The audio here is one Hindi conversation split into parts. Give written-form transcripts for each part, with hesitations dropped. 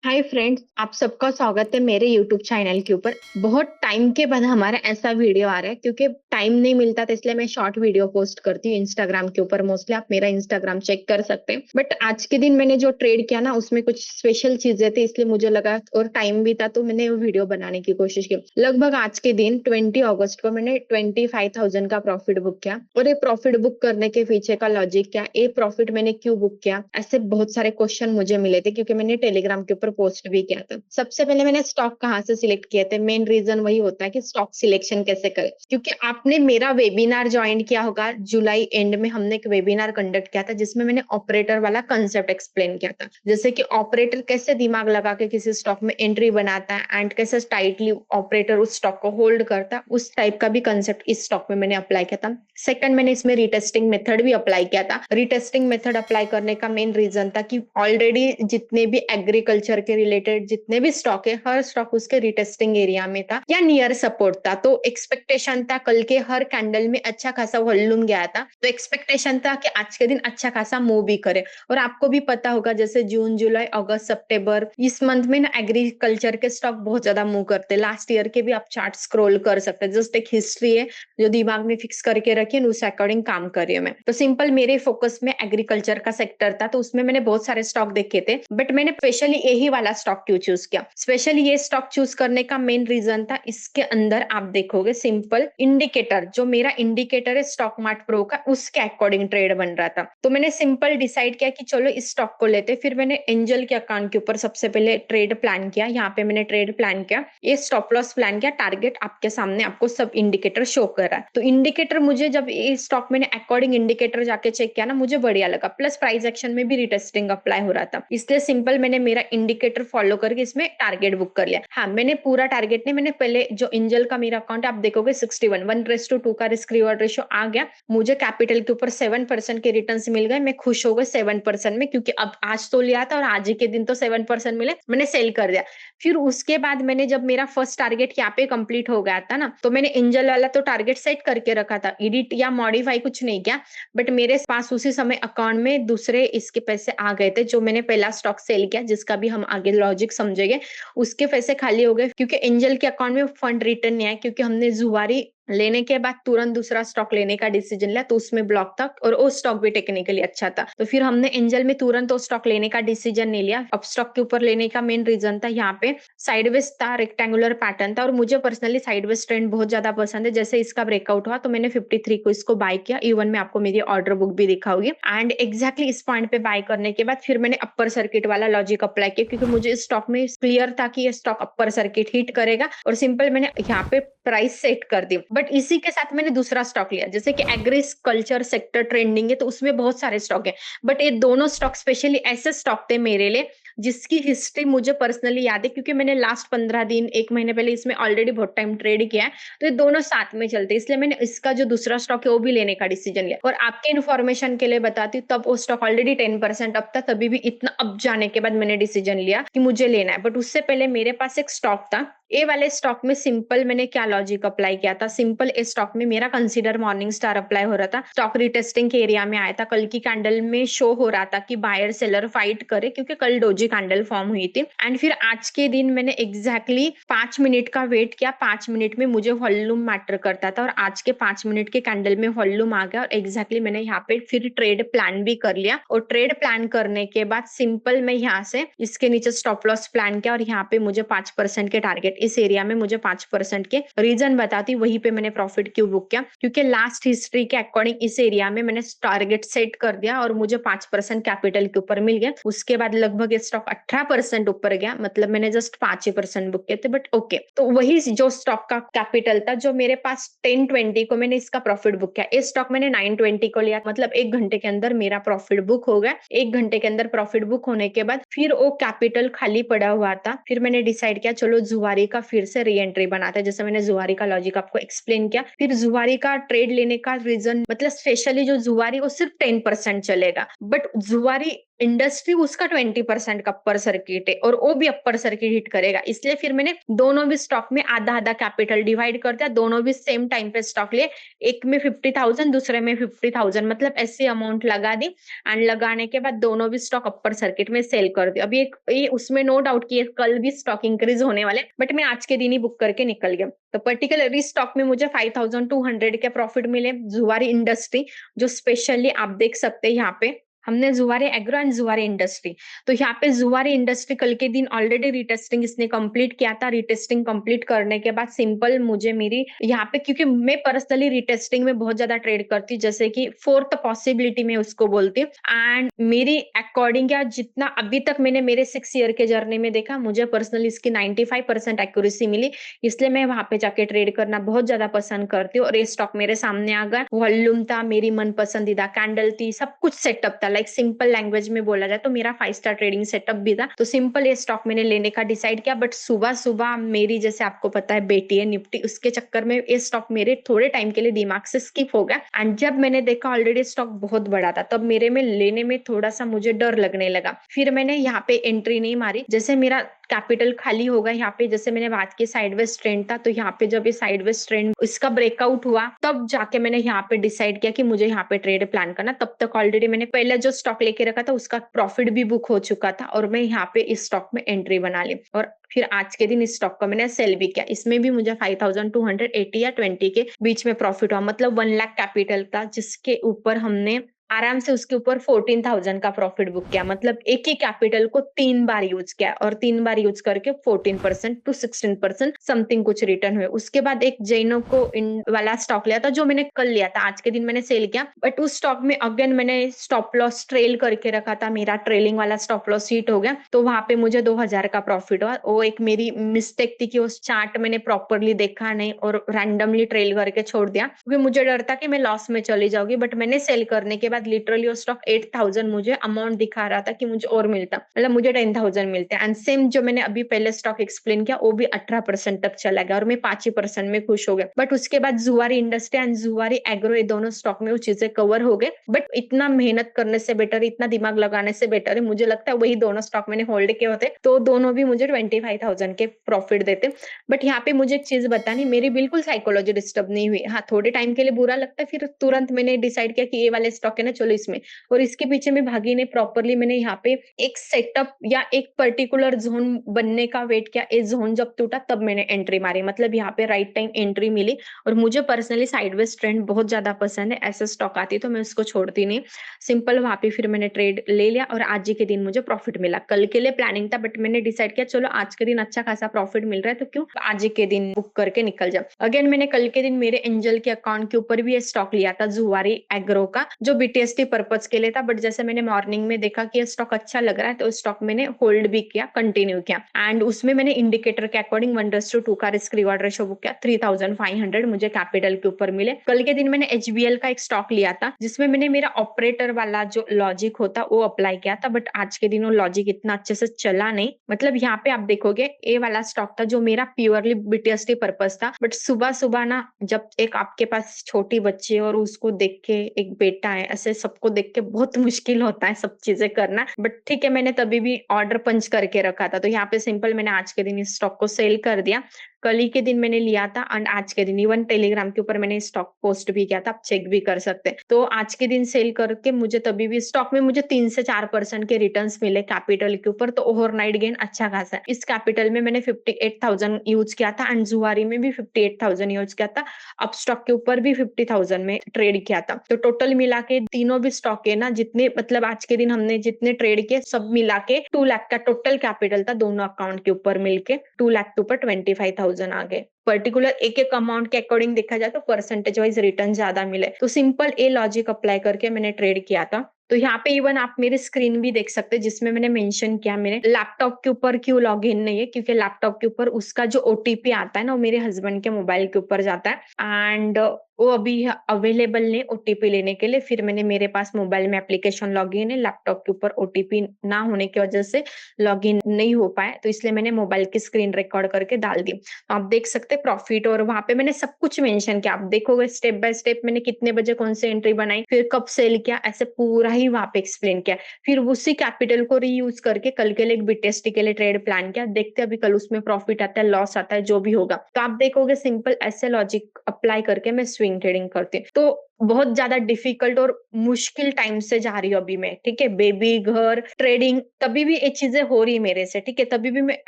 हाय फ्रेंड्स, आप सबका स्वागत है मेरे यूट्यूब चैनल के ऊपर। बहुत टाइम के बाद हमारा ऐसा वीडियो आ रहा है क्योंकि टाइम नहीं मिलता, तो इसलिए मैं शॉर्ट वीडियो पोस्ट करती हूँ इंस्टाग्राम के ऊपर। मोस्टली आप मेरा इंस्टाग्राम चेक कर सकते हैं। बट आज के दिन मैंने जो ट्रेड किया ना, उसमें कुछ स्पेशल चीजें थी, इसलिए मुझे लगा और टाइम भी था, तो मैंने वो वीडियो बनाने की कोशिश की। लगभग आज के दिन 20 अगस्त को मैंने 25,000 का प्रॉफिट बुक किया। और ये प्रॉफिट बुक करने के पीछे का लॉजिक क्या, ये प्रॉफिट मैंने क्यों बुक किया, ऐसे बहुत सारे क्वेश्चन मुझे मिले थे क्योंकि मैंने टेलीग्राम के ऊपर पोस्ट भी किया था। सबसे पहले मैंने स्टॉक कहाँ से सिलेक्ट किए थे, मेन रीजन वही होता है कि स्टॉक सिलेक्शन कैसे करें। क्योंकि आपने मेरा वेबिनार ज्वाइन किया होगा, जुलाई एंड में हमने एक वेबिनार कंडक्ट किया था जिसमें मैंने ऑपरेटर वाला कंसेप्ट एक्सप्लेन किया था। जैसे कि ऑपरेटर कैसे दिमाग लगा के किसी स्टॉक में एंट्री बनाता है एंड कैसे टाइटली ऑपरेटर उस स्टॉक को होल्ड करता है, उस टाइप का भी कंसेप्ट इस स्टॉक में मैंने अप्लाई किया था। सेकंड, मैंने इसमें रिटेस्टिंग मेथड भी अप्लाई किया था। रिटेस्टिंग मेथड अप्लाई करने का मेन रीजन था कि ऑलरेडी जितने भी एग्रीकल्चर के रिलेटेड जितने भी स्टॉक है, हर स्टॉक उसके रिटेस्टिंग एरिया में था या नियर सपोर्ट था। तो एक्सपेक्टेशन था कल के हर कैंडल में अच्छा खासा वॉल्यूम गया था, तो एक्सपेक्टेशन था कि आज के दिन अच्छा खासा मूव भी करे। और आपको भी पता होगा जैसे जून जुलाई अगस्त सितंबर इस मंथ में ना एग्रीकल्चर के स्टॉक बहुत ज्यादा मूव करते हैं। लास्ट ईयर के भी आप चार्ट स्क्रॉल कर सकते हैं, जस्ट एक हिस्ट्री है जो दिमाग में फिक्स करके रखिए, उस अकॉर्डिंग काम करिए। मैं तो सिंपल मेरे फोकस में एग्रीकल्चर का सेक्टर था, तो उसमें मैंने बहुत सारे स्टॉक देखे थे। बट मैंने स्पेशली यही वाला स्टॉक क्यों चूज किया, स्पेशली ये स्टॉक चूज करने का मेन रीजन था, इसके अंदर आप देखोगे सिंपल इंडिकेटर, जो मेरा इंडिकेटर है स्टॉक मार्ट प्रो का, उसके अकॉर्डिंग ट्रेड बन रहा था। तो मैंने सिंपल डिसाइड किया कि चलो इस स्टॉक को लेते। फिर मैंने एंजल के अकाउंट के ऊपर सबसे पहले ट्रेड प्लान किया। यहाँ पे मैंने ट्रेड प्लान किया, ये स्टॉप लॉस प्लान किया, टारगेट आपके सामने आपको सब इंडिकेटर शो कर रहा है। तो इंडिकेटर मुझे जब ये स्टॉक मैंने अकॉर्डिंग इंडिकेटर जाके चेक किया ना, मुझे बढ़िया लगा। प्लस प्राइस एक्शन में भी रिटेस्टिंग अप्लाई हो रहा था, इसलिए सिंपल मैंने मेरा इंडिकेटर फॉलो करके इसमें टारगेट बुक कर लिया। हाँ, मैंने पूरा टारगेट नहीं, मैंने पहले जो एंजल का मेरा अकाउंट आप देखोगे 61 1:2 का रिस्क रिवॉर्ड रेशियो आ गया। मुझे कैपिटल के ऊपर 7% के रिटर्न मिल गए। मैं खुश हो गई 7% में, क्योंकि अब आज तो लिया था और आज ही के दिन तो 7% मिले, मैंने सेल कर दिया। फिर उसके बाद मैंने जब मेरा फर्स्ट टारगेट यहाँ पे कंप्लीट हो गया था ना, तो मैंने एंजल वाला तो टारगेट सेट करके रखा था, एडिट या मॉडिफाई कुछ नहीं किया। बट मेरे पास उसी समय अकाउंट में दूसरे इसके पैसे आ गए थे, जो मैंने पहला स्टॉक सेल किया, जिसका भी हम आगे लॉजिक समझेंगे। उसके पैसे खाली हो गए क्योंकि एंजल के अकाउंट में फंड रिटर्न नहीं आया, क्योंकि हमने जुआरी लेने के बाद तुरंत दूसरा स्टॉक लेने का डिसीजन लिया, तो उसमें ब्लॉक था और वो स्टॉक भी टेक्निकली अच्छा था। तो फिर हमने एंजल में तुरंत वो स्टॉक लेने का डिसीजन नहीं लिया। अब स्टॉक के ऊपर लेने का मेन रीजन था, यहाँ पे साइडवेज था, रेक्टेंगुलर पैटर्न था, और मुझे पर्सनली साइडवेज ट्रेंड बहुत ज्यादा पसंद है। जैसे इसका ब्रेकआउट हुआ तो मैंने 53 को इसको बाय किया। इवन में आपको मेरी ऑर्डर बुक भी दिखाऊंगी। एंड एग्जैक्टली इस पॉइंट पे बाय करने के बाद फिर मैंने अपर सर्किट वाला लॉजिक अप्लाई किया, क्योंकि मुझे इस स्टॉक में क्लियर था कि ये स्टॉक अपर सर्किट हिट करेगा, और सिंपल मैंने यहाँ पे प्राइस सेट कर दी। बट इसी के साथ मैंने दूसरा स्टॉक लिया, जैसे कि एग्रीकल्चर सेक्टर ट्रेंडिंग है, तो उसमें बहुत सारे स्टॉक है। बट ये दोनों स्टॉक स्पेशली ऐसे स्टॉक थे मेरे लिए जिसकी हिस्ट्री मुझे पर्सनली याद है, क्योंकि मैंने लास्ट 15 दिन एक महीने पहले इसमें ऑलरेडी बहुत टाइम ट्रेड किया है। तो ये दोनों साथ में चलते, इसलिए मैंने इसका जो दूसरा स्टॉक है वो भी लेने का डिसीजन लिया। और आपके इन्फॉर्मेशन के लिए बताती हूँ, तब वो स्टॉक ऑलरेडी 10% अप था, तभी भी इतना अप जाने के बाद मैंने डिसीजन लिया कि मुझे लेना है। बट उससे पहले मेरे पास एक स्टॉक था, ए वाले स्टॉक में सिंपल मैंने क्या लॉजिक अप्लाई किया था, सिंपल ए स्टॉक में मेरा कंसीडर मॉर्निंग स्टार अप्लाई हो रहा था। स्टॉक रिटेस्टिंग के एरिया में आया था, कल की कैंडल में शो हो रहा था कि बायर सेलर फाइट करे, क्योंकि कल डोजी कैंडल फॉर्म हुई थी। एंड फिर आज के दिन मैंने एग्जैक्टली 5 मिनट का वेट किया। 5 मिनट में मुझे वॉल्यूम मैटर करता था, और आज के 5 मिनट के कैंडल में वॉल्यूम आ गया, और एग्जैक्टली मैंने यहाँ पे फिर ट्रेड प्लान भी कर लिया। और ट्रेड प्लान करने के बाद सिंपल मैं यहाँ से इसके नीचे स्टॉप लॉस प्लान किया, और यहाँ पे मुझे 5% के टारगेट, इस एरिया में मुझे 5% के रीजन बताती वहीं पे मैंने प्रॉफिट क्यों बुक किया, क्योंकि लास्ट हिस्ट्री के अकॉर्डिंग इस एरिया में मैंने टारगेट सेट कर दिया और मुझे 5% कैपिटल के ऊपर मिल गया। उसके बाद लगभग स्टॉक 18% ऊपर गया, मतलब मैंने जस्ट 5% बुक किए थे, बट ओके। तो वही जो स्टॉक का कैपिटल था, जो मेरे पास 10:20 को मैंने इसका प्रॉफिट बुक किया। इस स्टॉक मैंने 9:20 को लिया, मतलब 1 घंटे के अंदर मेरा प्रॉफिट बुक हो गया। 1 घंटे के अंदर प्रॉफिट बुक होने के बाद फिर वो कैपिटल खाली पड़ा हुआ था। फिर मैंने डिसाइड किया चलो जुआरी का फिर से री एंट्री बनाते हैं, जैसे मैंने जुआरी का लॉजिक आपको एक्सप्लेन किया। फिर जुआरी का ट्रेड लेने का रीजन, मतलब स्पेशली जो जुआरी वो सिर्फ 10% चलेगा, बट जुआरी इंडस्ट्री उसका 20% का अपर सर्किट है और वो भी अपर सर्किट हिट करेगा, इसलिए फिर मैंने दोनों भी स्टॉक में आधा आधा कैपिटल डिवाइड कर दिया, दोनों भी सेम टाइम पे स्टॉक लिए, एक में 50,000 दूसरे में 50,000, मतलब ऐसी अमाउंट लगा दी एंड लगाने के बाद दोनों भी स्टॉक अपर सर्किट में सेल कर दिया। अभी एक ये उसमें नो डाउट कि कल भी स्टॉक इंक्रीज होने वाले, बट मैं आज के दिन ही बुक करके निकल गया। तो पर्टिकुलरली स्टॉक में मुझे 5,200 के प्रॉफिट मिले। जुवारी इंडस्ट्री जो स्पेशली आप देख सकते हैं यहाँ पे, हमने Zuari agro and Zuari industry, तो यहाँ पे जुवारी इंडस्ट्री कल के दिन ऑलरेडी रिटेस्टिंग इसने कंप्लीट किया था। रिटेस्टिंग कंप्लीट करने के बाद सिंपल मुझे मेरी यहाँ पे, क्योंकि मैं पर्सनली रिटेस्टिंग में बहुत ज्यादा ट्रेड करती हूँ, जैसे कि फोर्थ पॉसिबिलिटी में उसको बोलती हूँ, एंड मेरी अकॉर्डिंग या जितना अभी तक मैंने मेरे 6 ईयर के जर्नी में देखा, मुझे पर्सनली इसकी 95% एक्यूरेसी मिली, इसलिए मैं वहां पे जाके ट्रेड करना बहुत ज्यादा पसंद करती हूँ। और ये स्टॉक मेरे सामने आ गया, वॉल्यूम था, मेरी मन पसंदीदा कैंडल थी, सब कुछ सेटअप था। लाइक सिंपल लैंग्वेज में बोला जाए तो मेरा 5 स्टार ट्रेडिंग सेटअप भी था। तो सिंपल ये स्टॉक मैंने लेने का डिसाइड किया, बट सुबह सुबह मेरी, जैसे आपको पता है, बेटी है निफ्टी, उसके चक्कर में ये स्टॉक मेरे थोड़े टाइम के लिए दिमाग से स्किप हो गया। एंड जब मैंने देखा ऑलरेडी स्टॉक बहुत बड़ा था, तब मेरे में लेने में थोड़ा सा मुझे डर लगने लगा, फिर मैंने यहाँ पे एंट्री नहीं मारी। जैसे मेरा कैपिटल खाली होगा यहाँ पे, जैसे मैंने बात की साइडवेज ट्रेंड था, तो यहाँ पे जब ये साइडवेज ट्रेंड इसका ब्रेकआउट हुआ, तब जाके मैंने यहाँ पे डिसाइड किया कि मुझे यहाँ पे ट्रेड प्लान करना। तब तक ऑलरेडी मैंने पहले जो स्टॉक लेके रखा था उसका प्रॉफिट भी बुक हो चुका था, और मैं यहाँ पे इस स्टॉक में एंट्री बना ली, और फिर आज के दिन इस स्टॉक को मैंने सेल भी किया। इसमें भी मुझे 5,280 या 20 के बीच में प्रॉफिट हुआ, मतलब 1 लाख कैपिटल था, जिसके ऊपर हमने आराम से उसके ऊपर 14,000 का प्रॉफिट बुक किया। मतलब एक ही कैपिटल को 3 बार यूज किया, और 3 बार यूज करके 14% टू 16% समथिंग कुछ रिटर्न हुए। उसके बाद एक जैनो को वाला स्टॉक लिया था, जो मैंने कल लिया था, आज के दिन मैंने सेल किया, बट उस स्टॉक में अगेन मैंने स्टॉप लॉस ट्रेल करके रखा था, मेरा ट्रेलिंग वाला स्टॉप लॉस हिट हो गया, तो वहां पे मुझे 2,000 का प्रॉफिट हुआ। वो एक मेरी मिस्टेक थी कि उस चार्ट मैंने प्रॉपरली देखा नहीं और रैंडमली ट्रेल करके छोड़ दिया, क्योंकि मुझे डर था कि मैं लॉस में चली जाऊंगी। बट मैंने सेल करने के बाद लिटरली वो स्टॉक 8,000 मुझे अमाउंट दिखा रहा था कि मुझे और मिलता, मतलब मुझे 10,000 मिलते। एंड सेम जो मैंने अभी पहले स्टॉक एक्सप्लेन किया, वो भी 18% तक चला गया, और मैं 5% में खुश हो गया। बट उसके बाद Zuari industry and Zuari agro, ये दोनों स्टॉक में वो चीजें कवर हो गए। बट इतना मेहनत करने से बेटर, इतना दिमाग लगाने से बेटर है, मुझे लगता है वही दोनों स्टॉक मैंने होल्ड किए होते तो दोनों भी मुझे 25,000 के प्रॉफिट देते। बट यहाँ पे मुझे एक चीज बतानी, मेरी बिल्कुल साइकोलॉजी डिस्टर्ब नहीं हुई। हाँ, थोड़े टाइम के लिए बुरा लगता है, फिर तुरंत मैंने डिसाइड किया कि ये वाले स्टॉक है ना, चलो इसमें, और इसके पीछे मैं भागी नहीं। प्रॉपरली मैंने यहाँ पे एक सेटअप या एक पर्टिकुलर जोन बनने का वेट किया, इस जोन जब टूटा तब मैंने एंट्री मारी, मतलब यहाँ पे राइट टाइम एंट्री मिली। और मुझे पर्सनली साइडवेज ट्रेंड बहुत ज्यादा पसंद है, ऐसे स्टॉक आती तो मैं उसको छोड़ती नहीं। सिंपल वहां पे फिर मैंने ट्रेड ले लिया, और आज ही के दिन मुझे प्रॉफिट मिला। कल के लिए प्लानिंग था, बट मैंने डिसाइड किया चलो आज के दिन अच्छा खासा प्रॉफिट मिल रहा है, तो क्यों आज ही के दिन बुक करके निकल जाओ। अगेन मैंने कल के दिन मेरे एंजल के अकाउंट के ऊपर भी ये स्टॉक लिया था, जुवारी एग्रो का, जो बीटीएसटी पर्पज के लिए था। बट जैसे मैंने मॉर्निंग में देखा कि ये स्टॉक अच्छा लग रहा है, तो स्टॉक मैंने होल्ड भी किया, कंटिन्यू किया। एंड उसमें मैंने इंडिकेटर के अकॉर्डिंग 1:2 का रिस्क रिवॉर्ड रेशो बुक किया। 3,500 मुझे कैपिटल के ऊपर मिले। कल के दिन मैंने एचबीएल का एक स्टॉक लिया था, जिसमें मैंने मेरा ऑपरेटर वाला जो लॉजिक होता वो अप्लाई किया था, बट आज के दिन वो लॉजिक इतना अच्छे से चला नहीं। मतलब यहाँ पे आप देखोगे, ए वाला स्टॉक था जो मेरा प्योरली बीटीएसटी पर्पज था, बट सुबह सुबह ना, जब एक आपके पास छोटी बच्ची है और उसको देख के, एक बेटा है, ऐसे सबको देख के बहुत मुश्किल होता है सब चीजें करना। बट ठीक है, मैंने तभी भी ऑर्डर पंच करके रखा था, तो यहाँ पे सिंपल मैंने आज के दिन इस स्टॉक को सेल कर दिया। कल ही के दिन मैंने लिया था, एंड आज के दिन इवन टेलीग्राम के ऊपर मैंने स्टॉक पोस्ट भी किया था, आप चेक भी कर सकते हैं। तो आज के दिन सेल करके मुझे तभी भी स्टॉक में मुझे 3 से 4% के रिटर्न्स मिले कैपिटल के ऊपर, तो ओवरनाइट गेन अच्छा खासा है। इस कैपिटल में मैंने 58,000 यूज किया था, एंड जुआरी में भी 58,000 यूज किया था, अब स्टॉक के ऊपर भी 50,000 में ट्रेड किया था। तो टोटल मिला के तीनों भी स्टॉक है ना, जितने मतलब आज के दिन हमने जितने ट्रेड किए सब मिला के 2 लाख का टोटल कैपिटल था, दोनों अकाउंट के ऊपर मिलके 2 लाख के ऊपर 25,000 आ गए। पर्टिकुलर एक एक अमाउंट के अकॉर्डिंग देखा जाए तो परसेंटेज वाइज रिटर्न ज्यादा मिले, तो सिंपल ए लॉजिक अप्लाई करके मैंने ट्रेड किया था। तो यहाँ पे इवन आप मेरी स्क्रीन भी देख सकते हैं, जिसमें मैंने मेंशन किया मेरे लैपटॉप के ऊपर क्यों लॉग इन नहीं है, क्योंकि लैपटॉप के ऊपर उसका जो ओटीपी आता है ना, वो मेरे हस्बैंड के मोबाइल के ऊपर जाता है, एंड वो अभी अवेलेबल नहीं ओटीपी लेने के लिए। फिर मैंने मेरे पास मोबाइल में एप्लीकेशन लॉगिन है, लैपटॉप के ऊपर ओटीपी ना होने की वजह से लॉगिन नहीं हो पाया, तो इसलिए मैंने मोबाइल की स्क्रीन रिकॉर्ड करके डाल दी। तो आप देख सकते हैं प्रॉफिट, और वहां पे मैंने सब कुछ मेंशन किया। आप देखोगे स्टेप बाय स्टेप मैंने कितने बजे कौन सी एंट्री बनाई, फिर कब सेल किया, ऐसे पूरा ही वहां पे एक्सप्लेन किया। फिर उसी कैपिटल को रीयूज करके कल के लिए एक बीटीएसटी के लिए ट्रेड प्लान किया। देखते हैं अभी कल उसमें प्रॉफिट आता है, लॉस आता है, जो भी होगा। तो आप देखोगे सिंपल ऐसे लॉजिक अप्लाई करके मैं स्विंग ट्रेडिंग करती हूँ। तो बहुत ज्यादा डिफिकल्ट और मुश्किल टाइम से जा रही हूँ अभी मैं, ठीक है। बेबी, घर, ट्रेडिंग, तभी भी ये चीजें हो रही है मेरे से, ठीक है। तभी भी मैं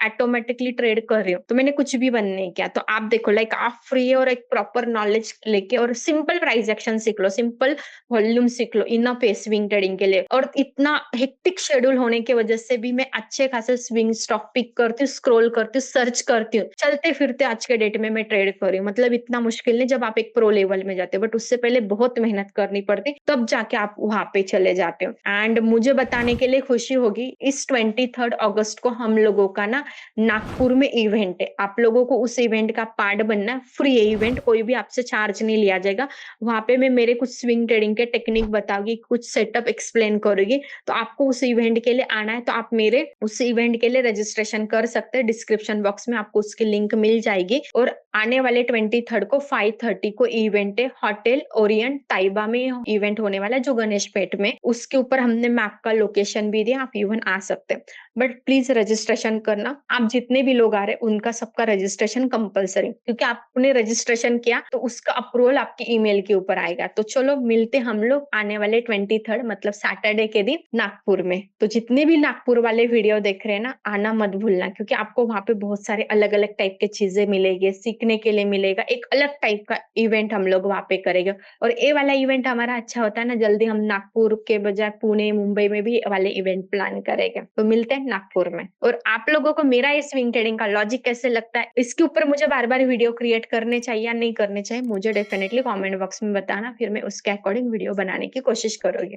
ऑटोमेटिकली ट्रेड कर रही हूँ, तो मैंने कुछ भी बंद नहीं किया। तो आप देखो लाइक आप फ्री और एक प्रॉपर नॉलेज लेके और सिंपल प्राइस एक्शन सीख लो, सिंपल वॉल्यूम सीख लो, इनफ है स्विंग ट्रेडिंग के लिए। और इतना हेक्टिक शेड्यूल होने की वजह से भी मैं अच्छे खासे स्विंग स्टॉक पिक करती हूँ, स्क्रॉल करती हूँ, सर्च करती हूँ, चलते फिरते आज के डेट में मैं ट्रेड कर रही हूँ। मतलब इतना मुश्किल नहीं जब आप एक प्रो लेवल में जाते हो, बट उससे पहले बहुत मेहनत करनी पड़ती, तब जाके आप वहां पे चले जाते हो। एंड मुझे बताने के लिए खुशी होगी, इस 23 अगस्त को हम लोगों का ना नागपुर में इवेंट है। आप लोगों को उस इवेंट का पार्ट बनना है। फ्री इवेंट, कोई भी आपसे चार्ज नहीं लिया जाएगा। वहां पे मैं मेरे कुछ स्विंग ट्रेडिंग के टेक्निक बताऊंगी, कुछ सेटअप एक्सप्लेन करूंगी। तो आपको उस इवेंट के लिए आना है, तो आप मेरे उस इवेंट के लिए रजिस्ट्रेशन कर सकते हैं। डिस्क्रिप्शन बॉक्स में आपको उसकी लिंक मिल जाएगी। और आने वाले 23 को 5:30 को इवेंट है, होटल ओरिएंट ताइबा में इवेंट होने वाला है, जो गणेश पेट में। उसके ऊपर हमने मैप का लोकेशन भी दिया, आप इवन आ सकते हैं। बट प्लीज रजिस्ट्रेशन करना। आप जितने भी लोग आ रहे हैं उनका सबका रजिस्ट्रेशन कंपलसरी, क्योंकि आपने रजिस्ट्रेशन किया तो उसका अप्रूवल आपके ईमेल के ऊपर आएगा। तो चलो मिलते हम लोग आने वाले 23 मतलब सैटरडे के दिन नागपुर में। तो जितने भी नागपुर वाले वीडियो देख रहे हैं ना, आना मत भूलना, क्योंकि आपको वहां पे बहुत सारे अलग अलग टाइप के चीजें मिलेगी, सीखने के लिए मिलेगा। एक अलग टाइप का इवेंट हम लोग वहां पे करेंगे। और ये वाला इवेंट हमारा अच्छा होता है ना, जल्दी हम नागपुर के बजाय पुणे, मुंबई में भी वाले इवेंट प्लान करेंगे। तो मिलते हैं नागपुर में। और आप लोगों को मेरा ये स्विंग ट्रेडिंग का लॉजिक कैसे लगता है, इसके ऊपर मुझे बार बार वीडियो क्रिएट करने चाहिए या नहीं करने चाहिए, मुझे डेफिनेटली कमेंट बॉक्स में बताना, फिर मैं उसके अकॉर्डिंग वीडियो बनाने की कोशिश करूंगी।